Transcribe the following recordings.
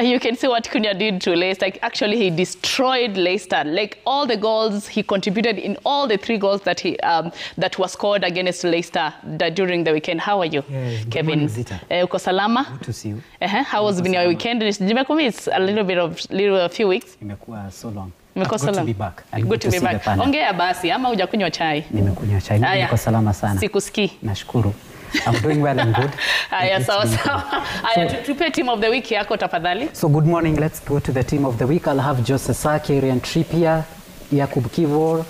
You can see what Cunha did to Leicester. Like, actually, he destroyed Leicester. Like, all the goals he contributed in all the 3 goals that he that was scored against Leicester during the weekend. How are you, Kevin? Uko salama? Good to see you. How was been your weekend? It's a little few weeks. Imekuwa so long. Good to be back. Good to be back. Ongea basi ama hujakunywa chai? Nimekunywa chai. Niko salama sana. Sikusikii. Nashukuru. I'm doing well and good. Tupe team of the week yako tafadhali. So good morning. Let's go to the team of the week. I'll have Jose Saki, and Trippier, Jakub Kivor,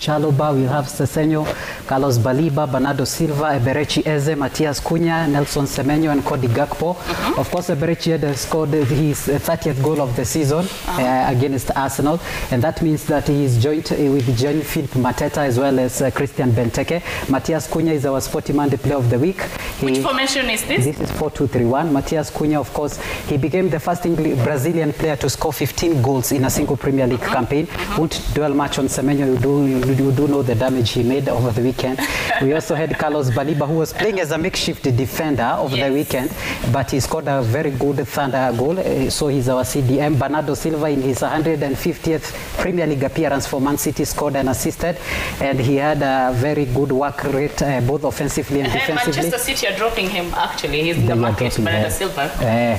Chalobah, we'll have Sesenyo, Carlos Baliba, Bernardo Silva, Eberechi Eze, Matias Cunha, Nelson Semenyo, and Cody Gakpo. Of course, Eberechi had scored his 30th goal of the season against Arsenal, and that means that he is joined with Philip Mateta as well as Christian Benteke. Matias Cunha is our Sporty Monday Player of the Week. Which formation is this? This is 4-2-3-1. Matias Cunha, of course, he became the first Brazilian player to score 15 goals in a single Premier League campaign. Won't dwell much on Semenyo. You do know the damage he made over the weekend. We also had Carlos Baliba, who was playing as a makeshift defender over the weekend, but he scored a very good Thunder goal, so he's our CDM. Bernardo Silva, in his 150th Premier League appearance for Man City, scored and assisted, and he had a very good work rate, both offensively and defensively. Manchester City are dropping him, actually. He's in the market, Bernardo Silva.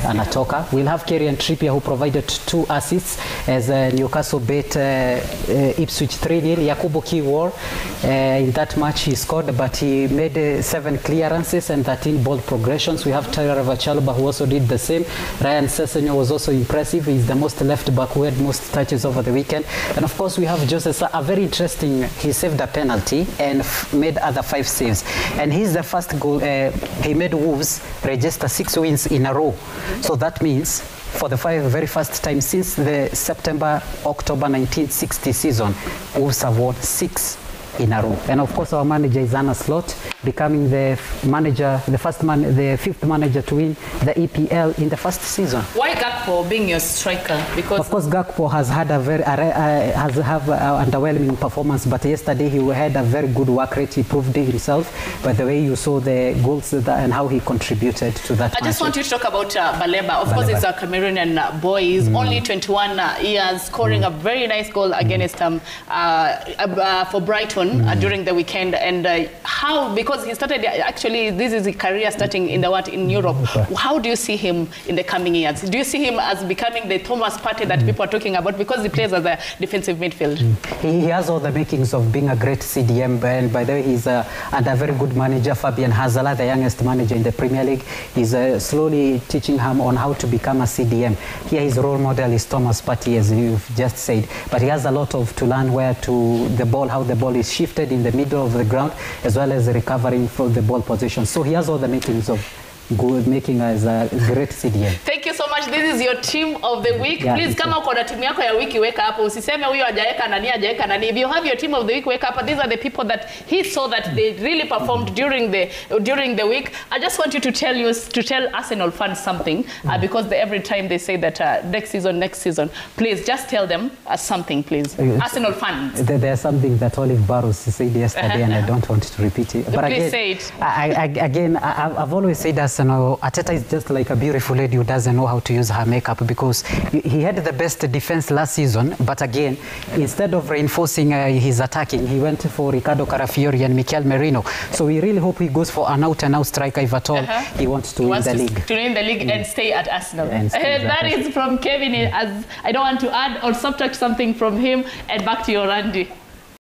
Anatoka. We'll have Kieran Trippier, who provided 2 assists as Newcastle beat Ipswich 3-0. Jakubo Kivor, in that match he scored, but he made 7 clearances and 13 ball progressions. We have Tyrell Chalobah, who also did the same. Ryan Sesenyo was also impressive. He's the most left back who had most touches over the weekend. And of course we have Jose, a very interesting, he saved a penalty and made other 5 saves. And he's the first goal, he made Wolves register 6 wins in a row. So that means for the very first time since the September-October 1960 season, Wolves have won 6 in a row. And of course our manager is Arne Slot, becoming the fifth manager to win the EPL in the first season. Why Gakpo being your striker? Because of course Gakpo has had a very underwhelming performance, but yesterday he had a very good work rate. He proved himself by the way you saw the goals and how he contributed to that. I just want you to talk about Baleba. Of course, it's a Cameroonian boy. He's only 21 years, scoring a very nice goal against for Brighton during the weekend. And because he started, actually this is his career starting in Europe. How do you see him in the coming years? Do you see him as becoming the Thomas Partey that people are talking about, because he plays as a defensive midfield? He has all the makings of being a great CDM, and by the way he's and a very good manager. Fabian Hazala, the youngest manager in the Premier League, is slowly teaching him on how to become a CDM. Here his role model is Thomas Partey, as you've just said, but he has a lot to learn how the ball is shifted in the middle of the ground, as well as recovering from the ball position. So he has all the makings of making us a great CDM. Thank you so much. This is your team of the week. Please, kama uko na timu yako ya wiki, weka hapo. Usiseme huyo hajaweka nani. If you have your team of the week, weka hapo. These are the people that he saw that they really performed during the week. I just want you to tell Arsenal fans something, because every time they say that next season, please just tell them something, please. Arsenal fans. There's something that Olive Barrows said yesterday, and I don't want to repeat it. But please say it. I've always said that Arteta is just like a beautiful lady who doesn't know how to use her makeup, because he had the best defense last season, but again, instead of reinforcing his attacking, he went for Ricardo Carafiori and Mikel Merino. So we really hope he goes for an out-and-out striker if at all he wants to win the league. To win the league and stay at Arsenal. That is from Kevin. As I don't want to add or subtract something from him. And back to you, Randy.